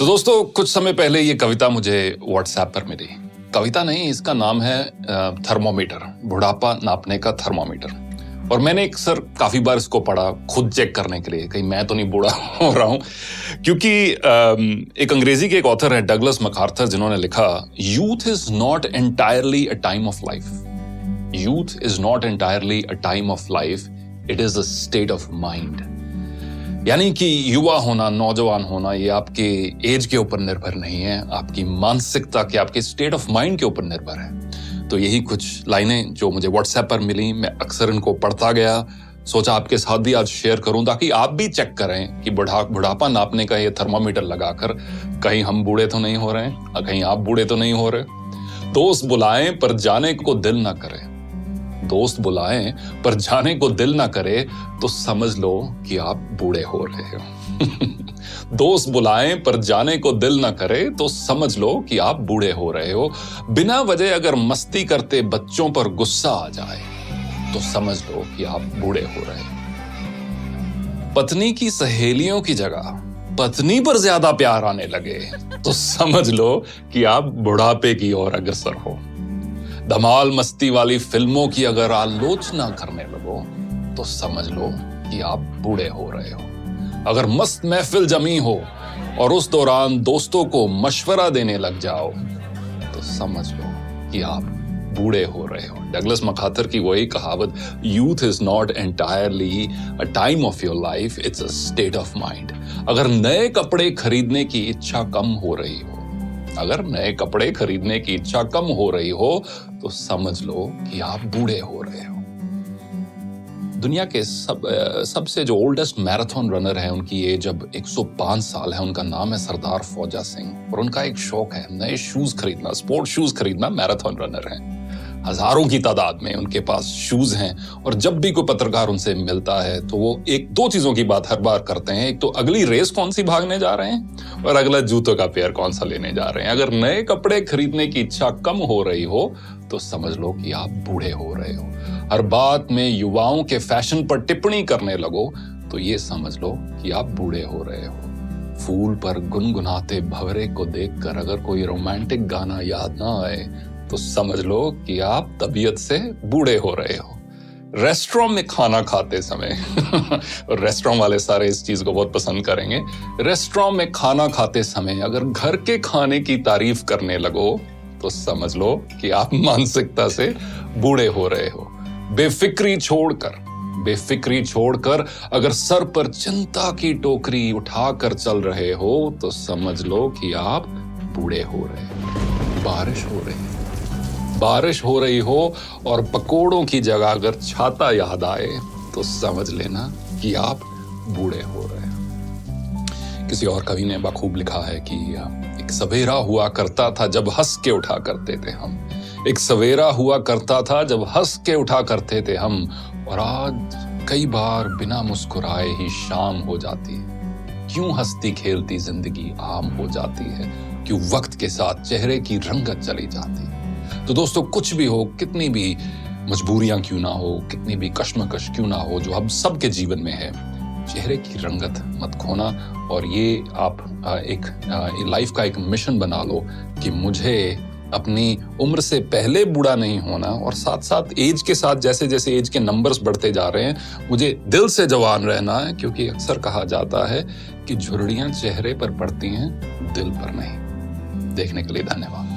तो दोस्तों, कुछ समय पहले ये कविता मुझे व्हाट्सएप पर मिली। कविता नहीं, इसका नाम है थर्मोमीटर, बुढ़ापा नापने का थर्मोमीटर। और मैंने अक्सर काफी बार इसको पढ़ा खुद चेक करने के लिए, कहीं मैं तो नहीं बूढ़ा हो रहा हूं। क्योंकि एक अंग्रेजी के एक ऑथर है डगलस मैकार्थर, जिन्होंने लिखा, youth is not entirely a time of life. Youth is not entirely a time of life, it is a state of mind. यानी कि युवा होना, नौजवान होना, ये आपके एज के ऊपर निर्भर नहीं है, आपकी मानसिकता के, आपके स्टेट ऑफ माइंड के ऊपर निर्भर है। तो यही कुछ लाइनें जो मुझे व्हाट्सएप पर मिली, मैं अक्सर इनको पढ़ता गया, सोचा आपके साथ भी आज शेयर करूं ताकि आप भी चेक करें कि बुढ़ापा नापने का ये थर्मामीटर लगाकर कहीं हम बूढ़े तो नहीं हो रहे हैं, कहीं आप बूढ़े तो नहीं हो रहे। दोस्त बुलाएं पर जाने को दिल ना करे, दोस्त बुलाएं पर जाने को दिल ना करे तो समझ लो कि आप बूढ़े हो रहे हो। दोस्त बुलाएं पर जाने को दिल ना करे तो समझ लो कि आप बूढ़े हो रहे हो। बिना वजह अगर मस्ती करते बच्चों पर गुस्सा आ जाए तो समझ लो कि आप बूढ़े हो रहे हो। पत्नी की सहेलियों की जगह पत्नी पर ज्यादा प्यार आने लगे तो समझ लो कि आप बुढ़ापे की ओर अग्रसर हो। धमाल मस्ती वाली फिल्मों की अगर आलोचना करने लगो तो समझ लो कि आप बूढ़े हो रहे हो। अगर मस्त महफिल जमी हो और उस दौरान दोस्तों को मशवरा देने लग जाओ तो समझ लो कि आप बूढ़े हो रहे हो। डगलस मैकार्थर की वही कहावत, youth is not entirely a time of your life, it's a state of mind. अगर नए कपड़े खरीदने की इच्छा कम हो रही हो, अगर नए कपड़े खरीदने की इच्छा कम हो रही हो तो समझ लो कि आप बूढ़े हो रहे हो। दुनिया के सबसे जो ओल्डेस्ट मैराथन रनर है, उनकी एज अब 105 साल है। उनका नाम है सरदार फौजा सिंह और उनका एक शौक है नए शूज खरीदना, स्पोर्ट शूज खरीदना। मैराथन रनर है, हजारों की तादाद में उनके पास शूज हैं। और जब भी कोई पत्रकार उनसे मिलता है तो वो एक दो चीजों की बात हर बार करते हैं, एक तो अगली रेस कौन सी भागने जा रहे हैं और अगला जूतों का पेयर कौन सा लेने जा रहे हैं। अगर नए कपड़े खरीदने की इच्छा कम हो रही हो तो समझ लो कि आप बूढ़े हो रहे हो। हर बात में युवाओं के फैशन पर टिप्पणी करने लगो तो ये समझ लो कि आप बूढ़े हो रहे हो। फूल पर गुनगुनाते भंवरे को देखकर अगर कोई रोमांटिक गाना याद ना आए तो समझ लो कि आप तबीयत से बूढ़े हो रहे हो। रेस्टोरेंट में खाना खाते समय और रेस्टोरेंट वाले सारे इस चीज को बहुत पसंद करेंगे। रेस्टोरेंट में खाना खाते समय अगर घर के खाने की तारीफ करने लगो तो समझ लो कि आप मानसिकता से बूढ़े हो रहे हो। बेफिक्री छोड़कर अगर सर पर चिंता की टोकरी उठाकर चल रहे हो तो समझ लो कि आप बूढ़े हो रहे हो। बारिश हो रही हो और पकोड़ों की जगह अगर छाता याद आए तो समझ लेना कि आप बूढ़े हो रहे हो। किसी और कवि ने बखूब लिखा है कि एक सवेरा हुआ करता था जब हंस के उठा करते थे हम। एक सवेरा हुआ करता था जब हंस के उठा करते थे हम, और आज कई बार बिना मुस्कुराए ही शाम हो जाती है। क्यों हंसती खेलती जिंदगी आम हो जाती है, क्यों वक्त के साथ चेहरे की रंगत चली जाती है। तो दोस्तों, कुछ भी हो, कितनी भी मजबूरियां क्यों ना हो, कितनी भी कश्मकश क्यों ना हो, जो हम सबके जीवन में है, चेहरे की रंगत मत खोना। और ये आप एक लाइफ का एक मिशन बना लो कि मुझे अपनी उम्र से पहले बूढ़ा नहीं होना, और साथ साथ एज के साथ जैसे जैसे एज के नंबर्स बढ़ते जा रहे हैं मुझे दिल से जवान रहना है। क्योंकि अक्सर कहा जाता है कि झुर्रियां चेहरे पर पड़ती हैं, दिल पर नहीं। देखने के लिए धन्यवाद।